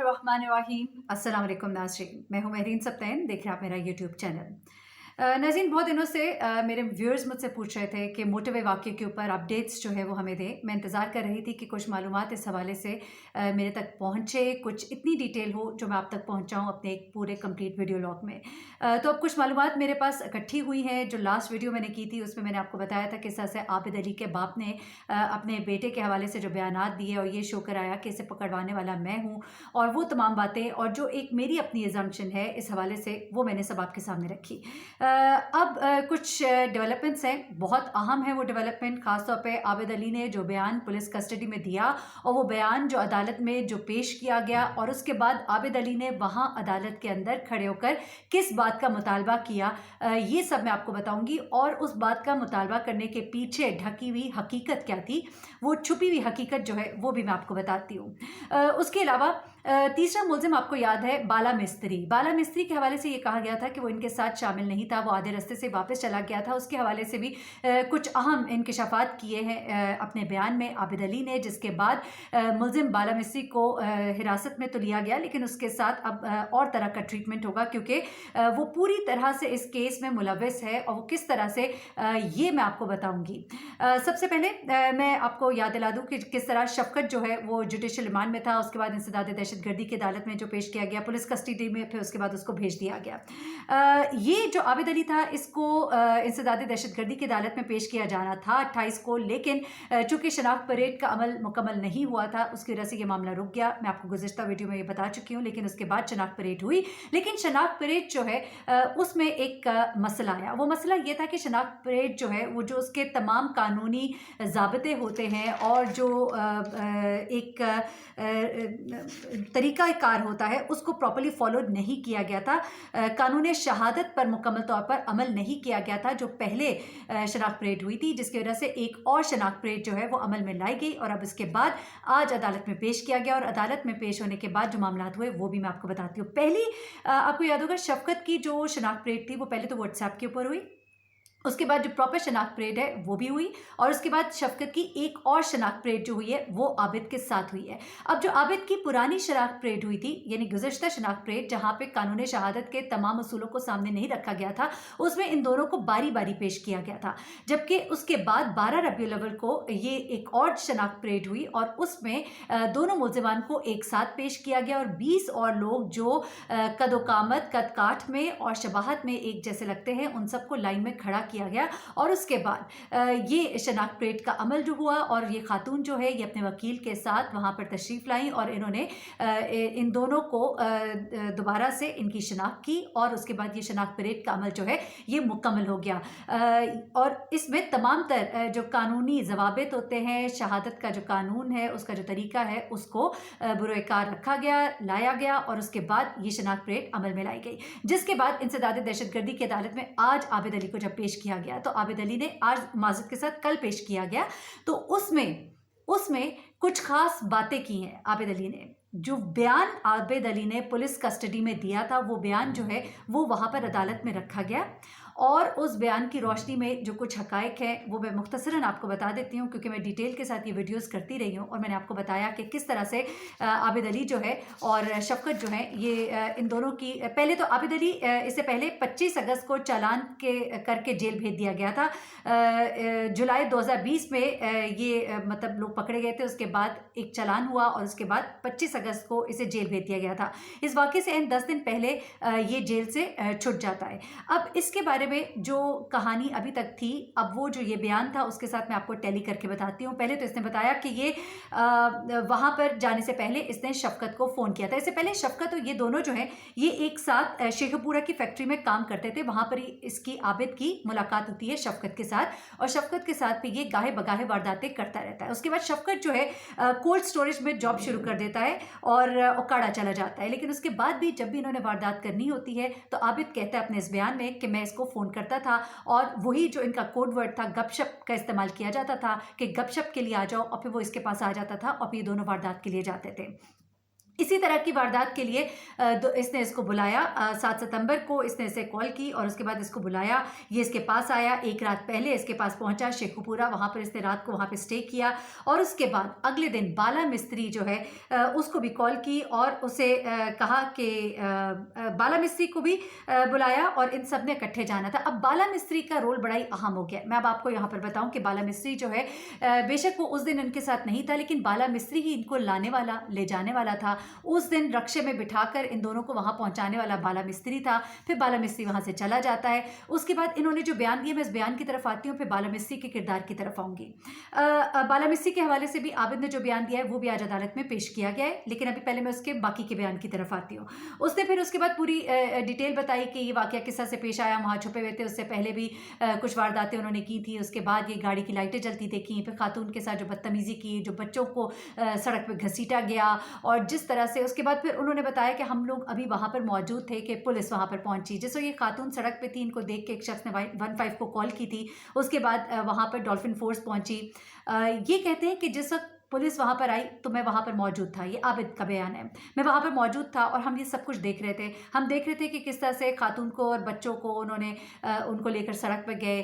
बिस्मिल्लाहिर्रहमानिर्रहीम। अस्सलाम वालेकुम नाज़रीन, मैं हूँ महरीन सब्तैन, देख रहे हैं आप मेरा यूट्यूब चैनल। नाज़रीन, बहुत दिनों से मेरे व्यूअर्स मुझसे पूछ रहे थे कि मोटरवे वाक़ये के ऊपर अपडेट्स जो है वो हमें दें। मैं इंतज़ार कर रही थी कि कुछ मालूमात इस हवाले से मेरे तक पहुँचे, कुछ इतनी डिटेल हो जो मैं आप तक पहुँचाऊँ अपने एक पूरे कंप्लीट वीडियो लॉग में। तो अब कुछ मालूमात मेरे पास इकट्ठी हुई हैं। जो लास्ट वीडियो मैंने की थी उसमें मैंने आपको बताया था किस तरह से आबिद अली के बाप ने अपने बेटे के हवाले से जो बयानात दिए और ये शो कराया कि इसे पकड़वाने वाला मैं हूँ, और वो तमाम बातें और जो एक मेरी अपनी अजम्पशन है इस हवाले से वो मैंने सब आपके सामने रखी। अब कुछ डेवलपमेंट्स हैं, बहुत अहम है वो डेवलपमेंट। ख़ास तौर पे आबिद अली ने जो बयान पुलिस कस्टडी में दिया और वो बयान जो अदालत में जो पेश किया गया, और उसके बाद आबिद अली ने वहाँ अदालत के अंदर खड़े होकर किस बात का मुतालबा किया, ये सब मैं आपको बताऊंगी। और उस बात का मुतालबा करने के पीछे ढकी हुई हकीकत क्या थी, वो छुपी हुई हकीकत जो है वो भी मैं आपको बताती हूँ। उसके अलावा तीसरा मुलजिम आपको याद है बाला मिस्त्री। बाला मिस्त्री के हवाले से ये कहा गया था कि वो इनके साथ शामिल नहीं था, वो आधे रास्ते से वापस चला गया था। उसके हवाले से भी कुछ अहम इंकशाफात किए हैं अपने बयान में आबिद अली ने, जिसके बाद मुलजिम बाला मिस्त्री को हिरासत में तो लिया गया, लेकिन उसके साथ अब और तरह का ट्रीटमेंट होगा, क्योंकि वो पूरी तरह से इस केस में मुलव्वस है। और वो किस तरह से ये मैं आपको बताऊंगी। सबसे पहले मैं आपको याद दिला दूं कि किस तरह शफकत जो है वो जुडिशल रिमांड में था, उसके बाद इंसदाद दहशतगर्दी की अदालत में जो पेश किया गया, पुलिस कस्टडी में, फिर उसके बाद उसको भेज दिया गया। ये जो आबिद अली था इसको इंसदाद दहशतगर्दी की अदालत में पेश किया जाना था 28 को, लेकिन चूंकि शनाख्त परेड का अमल मुकम्मल नहीं हुआ था उसकी वजह से ये मामला रुक गया। मैं आपको गुज़िश्ता वीडियो में ये बता चुकी हूँ, लेकिन उसके बाद शनाख्त परेड हुई। लेकिन शनाख्त परेड जो है उसमें एक मसला आया। वो मसला ये था कि शनाख्त परेड जो है वो जो उसके तमाम कानूनी ज़ाब्ते होते हैं और जो एक तरीक़ाकार होता है उसको प्रॉपर्ली फॉलो नहीं किया गया था। कानून शहादत पर मुकम्मल तौर पर अमल नहीं किया गया था जो पहले शनाख्त परेड हुई थी, जिसकी वजह से एक और शनाख्त परेड जो है वो अमल में लाई गई और अब इसके बाद आज अदालत में पेश किया गया। और अदालत में पेश होने के बाद जो मामला हुए वो भी मैं आपको बताती हूँ। पहली आपको याद होगा शफकत की जो शनाख्त परेड थी वो पहले तो व्हाट्सएप के ऊपर हुई, उसके बाद जो प्रॉपर शनाख्त परेड है वो भी हुई, और उसके बाद शफकत की एक और शनाख्त परेड जो हुई है वो आबिद के साथ हुई है। अब जो आबिद की पुरानी शनाख्त परेड हुई थी, यानी गुज़श्ता शनाख्त परेड जहाँ पे कानून शहादत के तमाम उसूलों को सामने नहीं रखा गया था, उसमें इन दोनों को बारी बारी पेश किया गया था। जबकि उसके बाद 12 रबीउल अव्वल को ये एक और शनाख्त परेड हुई और उसमें दोनों मुलजिमान को एक साथ पेश किया गया, और 20 और लोग जो कद काठ में और शबाहत में एक जैसे लगते हैं उन सबको लाइन में खड़ा किया गया। और उसके बाद ये शनाख्त परेड का अमल जो हुआ, और ये खातून जो है ये अपने वकील के साथ वहाँ पर तशरीफ़ लाई और इन्होंने इन दोनों को दोबारा से इनकी शनाख्त की, और उसके बाद ये शनाख्त परेड का अमल जो है ये मुकम्मल हो गया। और इसमें तमाम तर जो कानूनी ज़वाबित होते हैं, शहादत का जो कानून है उसका जो तरीका है उसको बुरोकार रखा गया, लाया गया, और उसके बाद ये शनाख्त परेड अमल में लाई गई। जिसके बाद इंसदाद दहशतगर्दी की अदालत में आज आबिद अली को जब पेश किया गया तो आबिद अली ने आज माज़रत के साथ कल पेश किया गया, तो उसमें कुछ खास बातें की हैं आबिद अली ने। जो बयान आबिद अली ने पुलिस कस्टडी में दिया था वो बयान जो है वो वहाँ पर अदालत में रखा गया, और उस बयान की रोशनी में जो कुछ हकायक हैं वो मैं मुख्तसरन आपको बता देती हूँ, क्योंकि मैं डिटेल के साथ ये वीडियोस करती रही हूँ। और मैंने आपको बताया कि किस तरह से आबिद अली जो है और शफकत जो है ये इन दोनों की, पहले तो आबिद अली इससे पहले 25 अगस्त को चालान करके जेल भेज दिया गया था। जुलाई 2020 में ये मतलब लोग पकड़े गए थे, उसके बाद एक चालान हुआ और उसके बाद 25 अगस्त को इसे जेल भेज दिया गया था। इस वाक़े से 10 दिन पहले ये जेल से छूट जाता है। अब इसके बारे में जो कहानी अभी तक थी, अब वो जो ये बयान था उसके साथ मैं आपको टैली करके बताती हूँ। पहले तो इसने बताया कि ये वहाँ पर जाने से पहले इसने शफकत को फ़ोन किया था। इससे पहले शफकत और ये दोनों जो हैं ये एक साथ शेखपुरा की फैक्ट्री में काम करते थे, वहाँ पर ही इसकी आबिद की मुलाकात होती है शफकत के साथ, और शफकत के साथ भी ये गाहे बगाहे वारदातें करता रहता है। उसके बाद शफकत जो है कोल्ड स्टोरेज में जॉब शुरू कर देता है और ओकाड़ा चला जाता है, लेकिन उसके बाद भी जब भी इन्होंने वारदात करनी होती है तो आबिद कहता है अपने इस बयान में कि मैं इसको फ़ोन करता था, और वही जो इनका कोड वर्ड था गपशप का इस्तेमाल किया जाता था कि गपशप के लिए आ जाओ, और फिर वो इसके पास आ जाता था और फिर ये दोनों वारदात के लिए जाते थे। इसी तरह की वारदात के लिए इसने इसको बुलाया। 7 सितंबर को इसने इसे कॉल की और उसके बाद इसको बुलाया। ये इसके पास आया, एक रात पहले इसके पास पहुंचा शेखुपुरा, वहाँ पर इसने रात को वहाँ पे स्टे किया और उसके बाद अगले दिन बाला मिस्त्री जो है उसको भी कॉल की और उसे कहा कि बाला मिस्त्री को भी बुलाया और इन सब ने इकट्ठे जाना था। अब बाला मिस्त्री का रोल बड़ा ही अहम हो गया। मैं अब आपको यहाँ पर बताऊँ कि बाला मिस्त्री जो है बेशक वो उस दिन इनके साथ नहीं था, लेकिन बाला मिस्त्री ही इनको लाने वाला, ले जाने वाला था। उस दिन रक्शे में बिठाकर इन दोनों को वहां पहुंचाने वाला बाला मिस्त्री था। फिर बाला मिस्त्री वहां से चला जाता है। उसके बाद इन्होंने जो बयान दिया, मैं इस बयान की तरफ आती हूँ, फिर बाला मिस्त्री के किरदार की तरफ आऊंगी। बाला मिस्त्री के हवाले से भी आबिद ने जो बयान दिया है वो भी आज अदालत में पेश किया गया है, लेकिन अभी पहले मैं उसके बाकी के बयान की तरफ आती हूँ। उसने फिर उसके बाद पूरी डिटेल बताई कि ये वाकया किस तरह से पेश आया, वहां छुपे हुए थे, उससे पहले भी कुछ वारदातें उन्होंने की थी। उसके बाद ये गाड़ी की लाइटें जलती देखी, फिर खातून के साथ जो बदतमीजी की, जो बच्चों को सड़क पर घसीटा गया और जिस तरह से उसके बाद फिर उन्होंने बताया कि हम लोग अभी वहाँ पर मौजूद थे कि पुलिस वहाँ पर पहुंची। जिस वक्त ये खातून सड़क पे थी, इनको देख के एक शख्स ने 15 को कॉल की थी। उसके बाद वहाँ पर डॉल्फिन फोर्स पहुंची। ये कहते हैं कि जिस वक्त पुलिस वहाँ पर आई तो मैं वहाँ पर मौजूद था, ये आबिद का बयान है। मैं वहाँ पर मौजूद था और हम ये सब कुछ देख रहे थे। हम देख रहे थे कि किस तरह से खातून को और बच्चों को उन्होंने उनको लेकर सड़क पर गए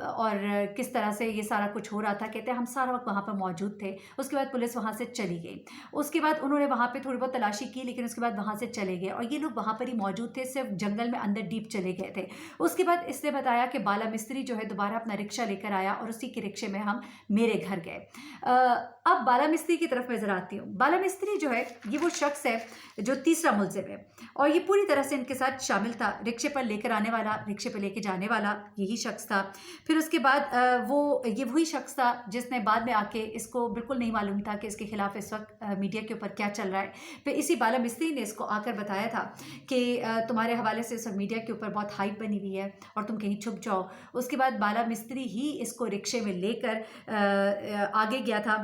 और किस तरह से ये सारा कुछ हो रहा था। कहते हैं हम सारा वक्त वहाँ पर मौजूद थे। उसके बाद पुलिस वहाँ से चली गई। उसके बाद उन्होंने वहाँ पर थोड़ी बहुत तलाशी की, लेकिन उसके बाद वहाँ से चले गए और ये लोग वहाँ पर ही मौजूद थे, सिर्फ जंगल में अंदर डीप चले गए थे। उसके बाद इसने बताया कि बाला मिस्त्री जो है दोबारा अपना रिक्शा लेकर आया और उसी के रिक्शे में हम मेरे घर गए। अब बाला मिस्त्री की तरफ मैं जरा आती हूँ। बाला मिस्त्री जो है ये वो शख्स है जो तीसरा मुलजिम है और ये पूरी तरह से इनके साथ शामिल था। रिक्शे पर लेकर आने वाला, रिक्शे पर लेकर जाने वाला यही शख्स था। फिर उसके बाद ये वही शख्स था जिसने बाद में आके, इसको बिल्कुल नहीं मालूम था कि इसके खिलाफ इस वक्त मीडिया के ऊपर क्या चल रहा है। फिर इसी बाला मिस्त्री ने इसको आकर बताया था कि तुम्हारे हवाले से इस वक्त मीडिया के ऊपर बहुत हाइप बनी हुई है और तुम कहीं छुप जाओ। उसके बाद बाला मिस्त्री ही इसको रिक्शे में लेकर आगे गया था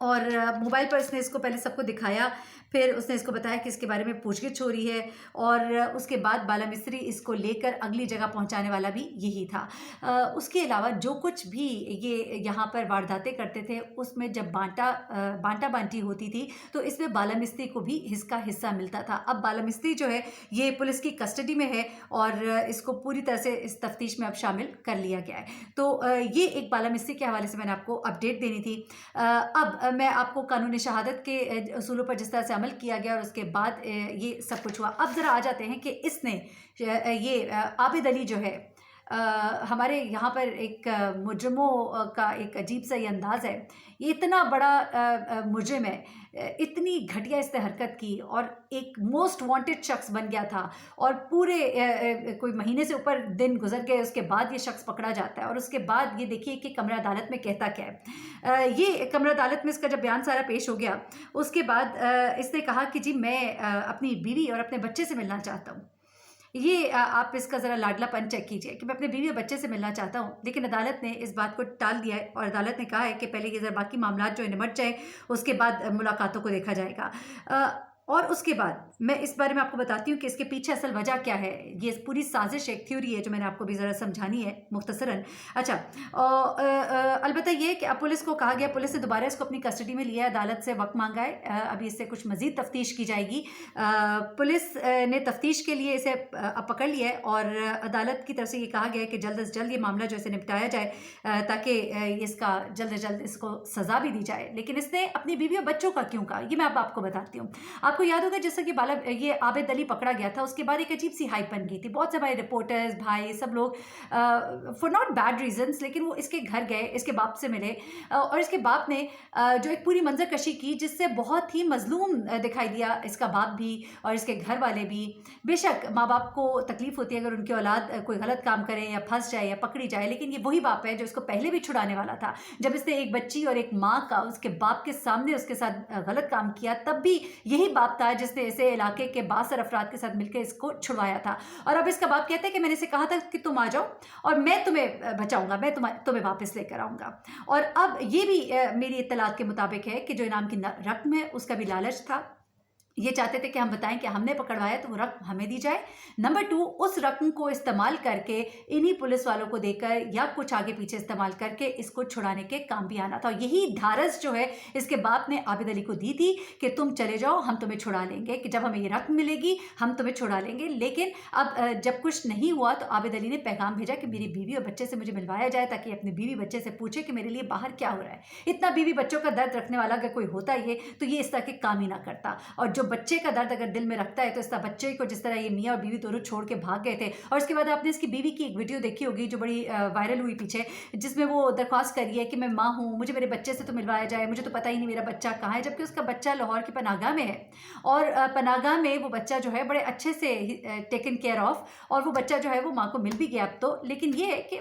और मोबाइल पर इसने इसको पहले सबको दिखाया। फिर उसने इसको बताया कि इसके बारे में पूछगिछ हो रही है और उसके बाद बाला मिस्त्री इसको लेकर अगली जगह पहुंचाने वाला भी यही था। उसके अलावा जो कुछ भी ये यहाँ पर वारदातें करते थे उसमें जब बांटा बांटी होती थी तो इसमें बाला मिस्त्री को भी इसका हिस्सा मिलता था। अब बाला मिस्त्री जो है ये पुलिस की कस्टडी में है और इसको पूरी तरह से इस तफ्तीश में अब शामिल कर लिया गया है। तो ये एक बाला मिस्त्री के हवाले से मैंने आपको अपडेट देनी थी। अब मैं आपको कानूनी शहादत के असूलों पर जिस तरह से अमल किया गया और उसके बाद ये सब कुछ हुआ। अब ज़रा आ जाते हैं कि इसने ये आबिद अली जो है हमारे यहाँ पर एक मुजरमों का एक अजीब सा ये अंदाज़ है। ये इतना बड़ा मुजरिम है, इतनी घटिया इसने हरकत की और एक मोस्ट वांटेड शख्स बन गया था और पूरे कोई महीने से ऊपर दिन गुजर गए, उसके बाद ये शख्स पकड़ा जाता है। और उसके बाद ये देखिए कि कमरा अदालत में कहता क्या है। ये कमरा अदालत में इसका जब बयान सारा पेश हो गया उसके बाद इसने कहा कि जी मैं अपनी बीवी और अपने बच्चे से मिलना चाहता हूँ। ये आप इसका ज़रा लाडलापन चेक कीजिए कि मैं अपने बीवी और बच्चे से मिलना चाहता हूँ। लेकिन अदालत ने इस बात को टाल दिया है और अदालत ने कहा है कि पहले ये ज़रा बाकी मामला जो है निमट जाए, उसके बाद मुलाकातों को देखा जाएगा। और उसके बाद मैं इस बारे में आपको बताती हूँ कि इसके पीछे असल वजह क्या है। ये पूरी साजिश एक थ्योरी है जो मैंने आपको भी ज़रा समझानी है मुख्तसरन। अच्छा, अलबत्ता ये कि अब पुलिस को कहा गया, पुलिस ने दोबारा इसको अपनी कस्टडी में लिया, अदालत से वक्त मांगा है। अभी इससे कुछ मज़ीद तफ्तीश की जाएगी। पुलिस ने तफ्तीश के लिए इसे अब पकड़ लिया है और अदालत की तरफ से ये कहा गया है कि जल्द अज जल्द ये मामला जो इसे निपटाया जाए ताकि इसका जल्द अज जल्द इसको सज़ा भी दी जाए। लेकिन इसने अपनी बीवी और बच्चों का क्यों कहा, ये मैं अब आपको बताती हूँ। आपको याद होगा जैसा कि ये आबिद अली पकड़ा गया था उसके बाद एक अजीब सी हाइप बन गई थी। बहुत से भाई रिपोर्टर्स, भाई सब लोग फॉर नॉट बैड रीजंस, लेकिन वो इसके घर गए, इसके बाप से मिले और इसके बाप ने जो एक पूरी मंजर कशी की जिससे बहुत ही मजलूम दिखाई दिया इसका बाप भी और इसके घर वाले भी। बेशक माँ बाप को तकलीफ होती है अगर उनकी औलाद कोई गलत काम करे या फंस जाए या पकड़ी जाए, लेकिन ये वही बाप है जो इसको पहले भी छुड़ाने वाला था। जब इसने एक बच्ची और एक माँ का उसके बाप के सामने उसके साथ गलत काम किया तब भी यही बाप था जिसने इसे इलाके के बासर अफराद के साथ मिलकर इसको छुड़वाया था। और अब इसका बाप कहता है कि मैंने इसे कहा था कि तुम आ जाओ और मैं तुम्हें बचाऊंगा, मैं तुम्हें वापस लेकर आऊंगा। और अब ये भी मेरी इत्तलात के मुताबिक है कि जो इनाम की रकम है उसका भी लालच था ये चाहते थे कि हम बताएं कि हमने पकड़वाया तो वो रकम हमें दी जाए। नंबर 2, उस रकम को इस्तेमाल करके इन्हीं पुलिस वालों को देकर या कुछ आगे पीछे इस्तेमाल करके इसको छुड़ाने के काम भी आना था। यही ढारस जो है इसके बाप ने आबिद अली को दी थी कि तुम चले जाओ, हम तुम्हें छुड़ा लेंगे, कि जब हमें ये रकम मिलेगी हम तुम्हें छुड़ा लेंगे। लेकिन अब जब कुछ नहीं हुआ तो आबिद अली ने पैगाम भेजा कि मेरी बीवी और बच्चे से मुझे मिलवाया जाए, ताकि अपनी बीवी बच्चे से पूछे कि मेरे लिए बाहर क्या हो रहा है। इतना बीवी बच्चों का दर्द रखने वाला अगर कोई होता ये तो ये इस तरह के काम ही ना करता। और जो बच्चे का दर्द अगर दिल में रखता है तो इस तरह बच्चे को, जिस तरह ये मियाँ और बीवी दोनों छोड़ के भाग गए थे, और इसके बाद आपने इसकी बीवी की एक वीडियो देखी होगी जो बड़ी वायरल हुई पीछे, जिसमें वो दरख्वास्त करी है कि मैं माँ हूँ, मुझे मेरे बच्चे से तो मिलवाया जाए, मुझे तो पता ही नहीं मेरा बच्चा कहाँ है, जबकि उसका बच्चा लाहौर की पनाहगाह में है। और पनाहगाह में वो बच्चा जो है बड़े अच्छे से टेकन केयर ऑफ, और वो बच्चा जो है वो माँ को मिल भी गया अब तो। लेकिन ये है कि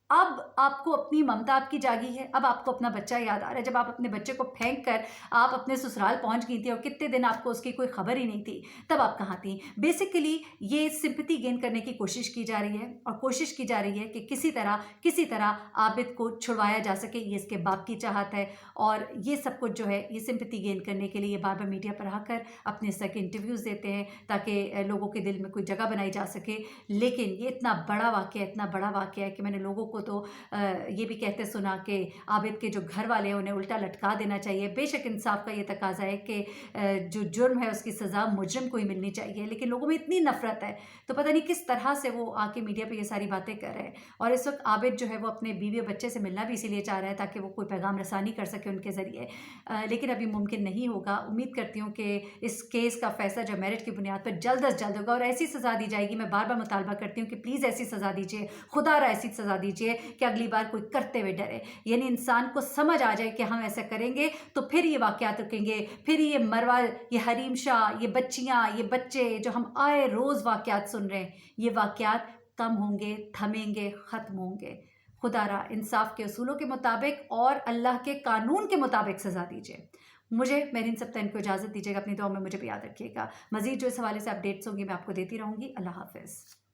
अब आपको अपनी ममता आपकी जागी है, अब आपको अपना बच्चा याद आ रहा है। जब आप अपने बच्चे को फेंक कर आप अपने ससुराल पहुंच गई थी और कितने दिन आपको उसकी कोई खबर ही नहीं थी, तब आप कहाँ थी? बेसिकली ये सिंपैथी गेन करने की कोशिश की जा रही है, और कोशिश की जा रही है कि किसी तरह आबिद को छुड़वाया जा सके। ये इसके बाप की चाहत है, और ये सब कुछ जो है ये सिंपैथी गेन करने के लिए ये बार बार मीडिया पर आकर अपने इस तरह के इंटरव्यूज़ देते हैं ताकि लोगों के दिल में कोई जगह बनाई जा सके। लेकिन ये इतना बड़ा वाक़या है कि मैंने लोगों को तो ये भी कहते सुना कि आबिद के जो घर वाले हैं उन्हें उल्टा लटका देना चाहिए। बेशक इंसाफ का ये तकाजा है कि जो जुर्म है उसकी सज़ा मुजरिम को ही मिलनी चाहिए, लेकिन लोगों में इतनी नफरत है तो पता नहीं किस तरह से वो आके मीडिया पे ये सारी बातें कर रहे हैं। और इस वक्त आबिद जो है वो अपने बीवी और बच्चे से मिलना भी इसीलिए चाह रहा है ताकि वो कोई पैगाम रसानी कर सके उनके ज़रिए, लेकिन अभी मुमकिन नहीं होगा। उम्मीद करती हूँ कि इस केस का फैसला जो मेरिट की बुनियाद पर जल्द अज जल्द होगा और ऐसी सज़ा दी जाएगी। मैं बार बार मुतालबा करती हूँ कि प्लीज़ ऐसी सज़ा दीजिए, खुदारा ऐसी सज़ा दीजिए कि अगली बार कोई करते हुए डरे। यानी इंसान को समझ आ जाए कि हम ऐसा करेंगे तो फिर ये वाक़यात रुकेंगे, फिर ये मरवा, ये हरीम शाह, ये बच्चियाँ, ये बच्चे जो हम आए रोज़ वाक़यात सुन रहे हैं, ये वाक़यात कम होंगे, थमेंगे, ख़त्म होंगे। खुदारा इंसाफ के असूलों के मुताबिक और अल्लाह के कानून के मुताबिक सज़ा दीजिए। मुझे मेहरीन सप्तान को इजाज़त दीजिएगा। अपनी दुआ में मुझे भी याद रखिएगा। मज़ीद जो इस हवाले से अपडेट्स होंगी मैं आपको देती रहूँगी। अल्लाह हाफ़िज़।